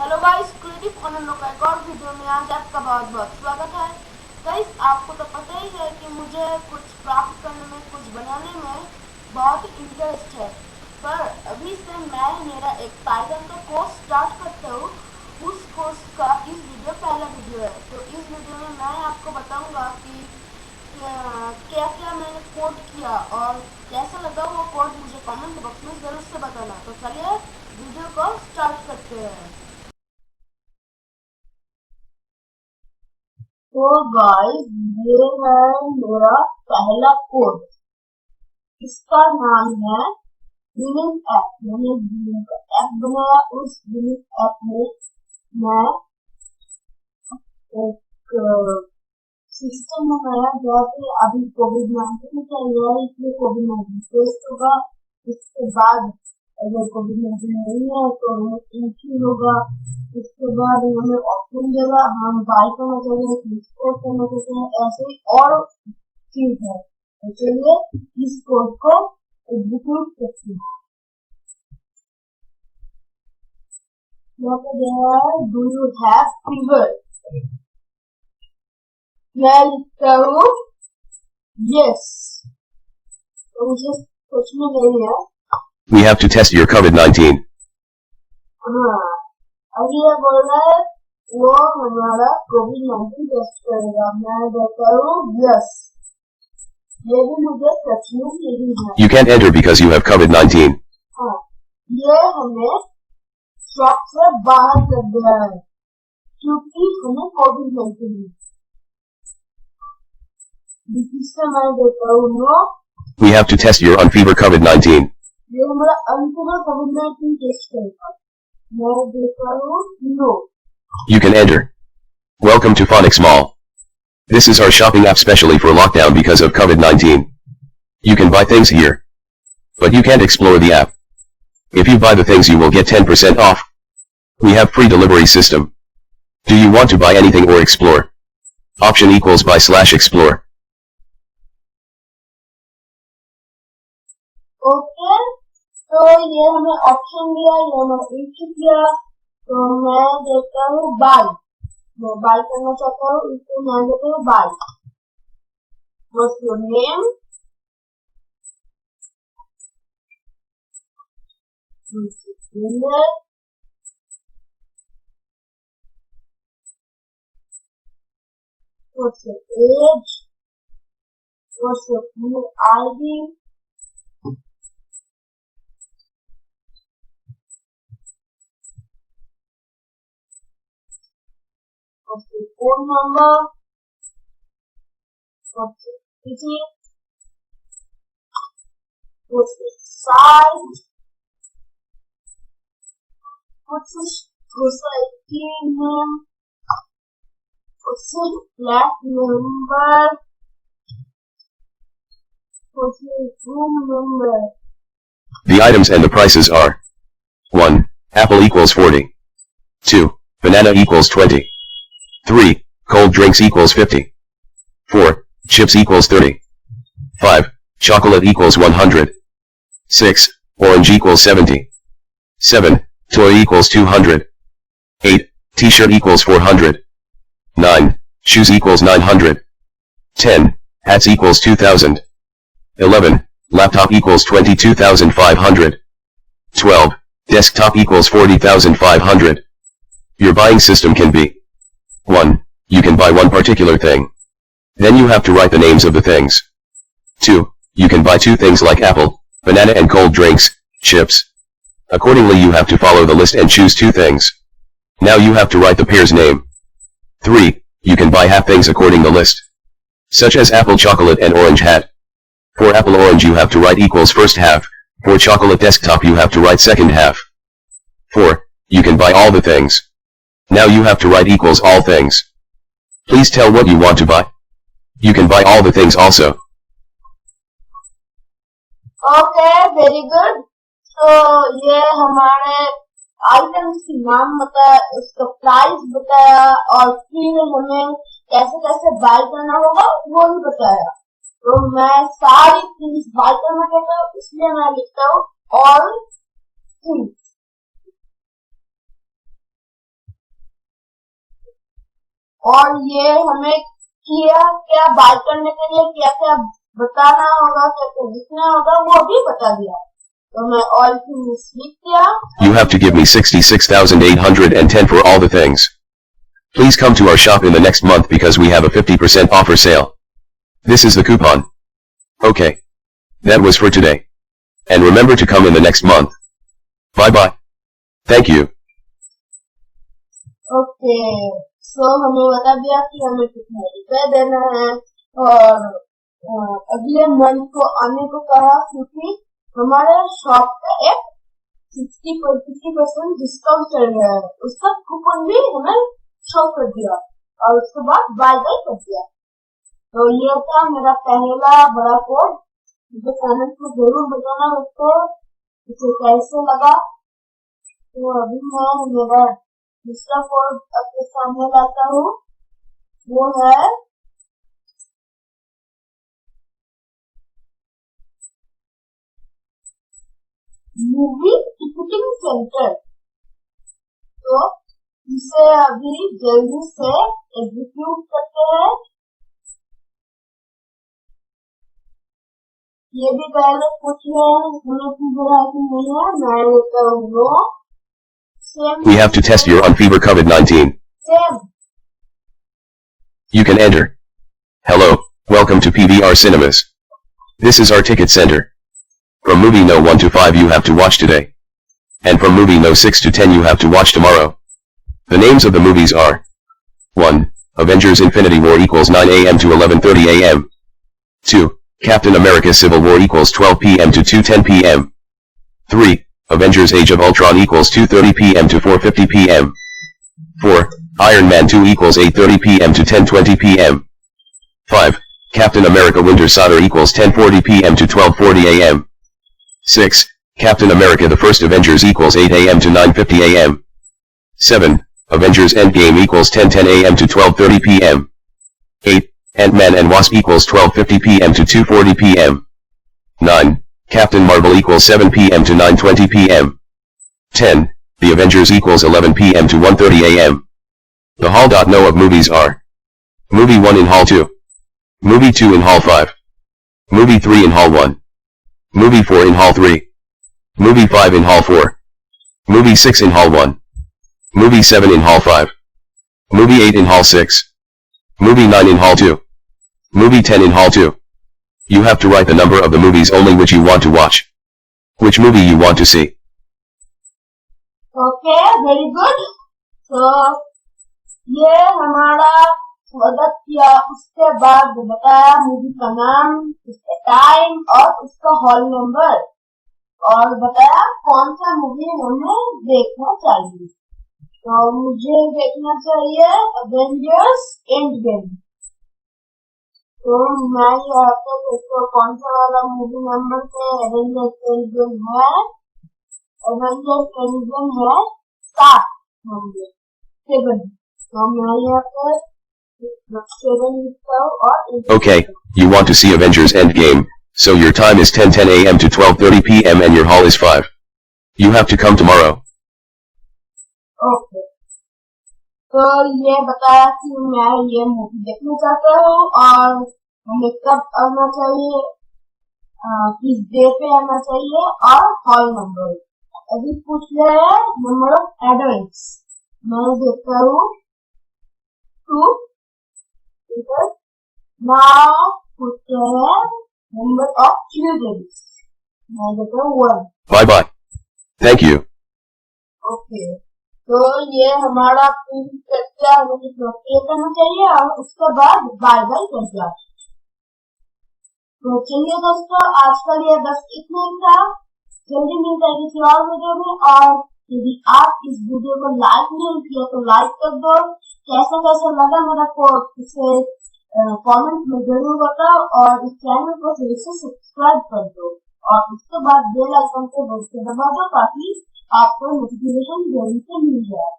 Hello guys, creative अनन्यो का एक और वीडियो में आज आपका बहुत बहुत स्वागत है। गाइस, आपको तो पता ही है कि मुझे कुछ प्राप्त करने में, कुछ बनाने में बहुत इंटरेस्ट है। पर अभी से मैं मेरा एक पाइथन का कोर्स स्टार्ट करता हूँ। उस कोर्स का इस वीडियो पहला वीडियो है। तो इस वीडियो में मैं आपको बताऊंगा कि क्या क्या मैंने कोड किया और कैसा लगा वो कोड। मुझे कमेंट बॉक्स में जरूर से बताना। तो चलिए वीडियो को स्टार्ट करते हैं। तो गाइस, ये है मेरा पहला कोड। इसका नाम है बिलिंग ऐप। मैंने बिलिंग का ऐप बनाया। उस बिलिंग ऐप में मैं एक सिस्टम बनाया जहाँ पे अभी कोविड-19 चल रहा है, इसलिए कोविड-19 टेस्ट होगा। इसके बाद अगर कोविड-19 नहीं है तो हमें एंट्री होगा। इसके बाद हमें ऑप्शन देगा, हम बाय करना चाहते हैं, एक्सपोर्ट करना चाहते हैं, ऐसे और चीज है। तो चलिए इस कोड को एग्जीक्यूट करते हैं। यहाँ पे दिया है डू यू हैव फीवर। मैं लिखता हूँ यस। तो मुझे कुछ भी नहीं है। We have to test your COVID-19. हाँ, अभी ये बोल रहा है वो हमारा कोविड-19 टेस्ट करेगा। मैं देता हूँ यस। ये भी मुझे सच में नहीं है। You can't enter because you have COVID-19. हाँ, ये हमें शॉप से बाहर कर दिया है क्योंकि हमें कोविड-19 है। इससे मैं देता हूँ no. We have to test your unfever COVID-19. ये हमारा अंतिम कोविड-19 टेस्ट करेगा। मैं देता हूँ no. You can enter. Welcome to Phonics Mall. This is our shopping app specially for lockdown because of COVID-19. You can buy things here. But you can't explore the app. If you buy the things you will get 10% off. We have free delivery system. Do you want to buy anything or explore? Option equals buy/explore. Okay, तो ये हमें option दिया, ये हमें entry किया। तो मैं देता हूँ बाय। मैं बाय करना चाहता हूँ, इसको मैं देता हूँ bye. What's your name? What's your age? What's your email ID? What's your phone number? What's your city? What's your size? What's your society name? What's your flat number? What's your room number? The items and the prices are 1. Apple equals 40. 2. Banana equals 20. 3. Cold drinks equals 50. 4. Chips equals 30. 5. Chocolate equals 100. 6. Orange equals 70. 7. Toy equals 200. 8. T-shirt equals 400. 9. Shoes equals 900. 10. Hats equals 2000. 11. Laptop equals 22,500. 12. Desktop equals 40,500. Your buying system can be 1. You can buy one particular thing. Then you have to write the names of the things. 2. You can buy two things like apple, banana and cold drinks, chips. Accordingly you have to follow the list and choose two things. Now you have to write the pair's name. 3. You can buy half things according the list. Such as apple, chocolate and orange hat. For apple orange you have to write equals first half. For chocolate desktop you have to write second half. 4. You can buy all the things. Now you have to write equals all things. Please tell what you want to buy. You can buy all the things also. Okay, very good. तो ये हमारे items के नाम बताया, उसका price बताया और फिर हमें कैसे कैसे बाय करना होगा वो भी बताया। तो मैं सारी चीज बाय करना चाहता हूँ, इसलिए मैं लिखता हूँ ऑल थिंग्स। और ये हमें क्या बाय करने के लिए क्या क्या बताना होगा, क्या क्या लिखना होगा, वो भी बता दिया। तो मैं ऑल थिंग्स लिख दिया। You have to give me 66,810 for all the things. Please come to our shop in the next month because we have a 50% offer sale. This is the coupon. Okay. That was for today. And remember to come in the next month. Bye bye. Thank you. Okay, so हमें बता दिया कि हमें कितने रुपए देना है और अगले मंथ को आने को कहा, क्योंकि हमारे शॉप का एक 50% डिस्काउंट चल रहा है, उसका कूपन भी हमें शो कर दिया और उसके बाद बाय बाय कर दिया। तो ये था मेरा पहला बड़ा कोड। मुझे कमेंट में जरूर बताना उसको इसे कैसे लगा। तो अभी मैं मेरा दूसरा कोड आपके सामने लाता हूँ, वो है मूवी टिकटिंग सेंटर। तो इसे अभी जल्दी से एग्जीक्यूट करते हैं। ये भी पहले कुछ है, हमें नहीं है, मैं लेता हूँ। We have to test your on fever COVID-19. Same. You can enter. Hello, welcome to PVR Cinemas. This is our ticket center. From movie no 1 to 5 you have to watch today. And from movie no 6 to 10 you have to watch tomorrow. The names of the movies are 1. Avengers Infinity War equals 9 a.m. to 11:30 a.m. 2. Captain America Civil War equals 12 p.m. to 2:10 p.m. 3. Avengers Age of Ultron equals 2:30 p.m. to 4:50 p.m. 4. Iron Man 2 equals 8:30 p.m. to 10:20 p.m. 5. Captain America Winter Soldier equals 10:40 p.m. to 12:40 a.m. 6. Captain America The First Avengers equals 8 a.m. to 9:50 a.m. 7. Avengers Endgame equals 10:10 a.m. to 12:30 p.m. 8. Ant-Man and Wasp equals 12:50 p.m. to 2:40 p.m. 9. Captain Marvel equals 7 p.m. to 9:20 p.m. 10. The Avengers equals 11 p.m. to 1:30 a.m. The hall.no of movies are Movie 1 in Hall 2. Movie 2 in Hall 5. Movie 3 in Hall 1. Movie 4 in Hall 3. Movie 5 in Hall 4. Movie 6 in Hall 1. Movie 7 in Hall 5. Movie 8 in Hall 6. Movie 9 in Hall 2. Movie 10 in Hall 2. You have to write the number of the movies only which you want to watch. Which movie you want to see. Okay, very good. So, ये हमारा मदद किया, उसके बाद बताया movie का नाम, उसका टाइम और उसका हॉल नंबर, और बताया कौन सा मूवी हमें देखना चाहिए। तो मुझे देखना चाहिए अवेंजर्स एंड गेम। तो मैं यहाँ पे देखो कौन सा वाला मूवी नंबर पे एवेंजर्स एंड गेम है। एवेंजर्स एंड गेम है 7 नंबर 7। तो मैं यहाँ पे 7 लिखता हूँ और Okay, you want to see Avengers Endgame, so your time is 10:10 a.m. to 12:30 p.m. and your hall is 5. You have to come tomorrow. Okay, तो ये बताया कि मैं ये मूवी देखना चाहता हूँ और हमें कब आना चाहिए, किस डे पे आना चाहिए और हॉल नंबर। अभी पूछ रहे हैं नंबर ऑफ एडल्ट्स, मैं देखता हूँ 2। नाउ पूछते हैं नंबर ऑफ चिल्ड्रन, मैं देखता हूँ 1। Bye bye. Thank you. Okay, तो ये हमारा पूरी चर्चा हमें करना चाहिए और उसके बाद बाय बाय कर दिया। तो चलिए दोस्तों, आज का लिए बस इतना ही था। जल्दी मिलता है किसी और वीडियो में, और यदि आप इस वीडियो को लाइक नहीं किया तो लाइक कर दो। कैसा कैसा लगा मेरा कोड इसे कमेंट में जरूर बताओ, और इस चैनल को फिर से सब्सक्राइब कर दो और उसके बाद बेल आइकन को दबा दो ताकि आपको नोटिफिकेशन जल्दी से मिल जाए।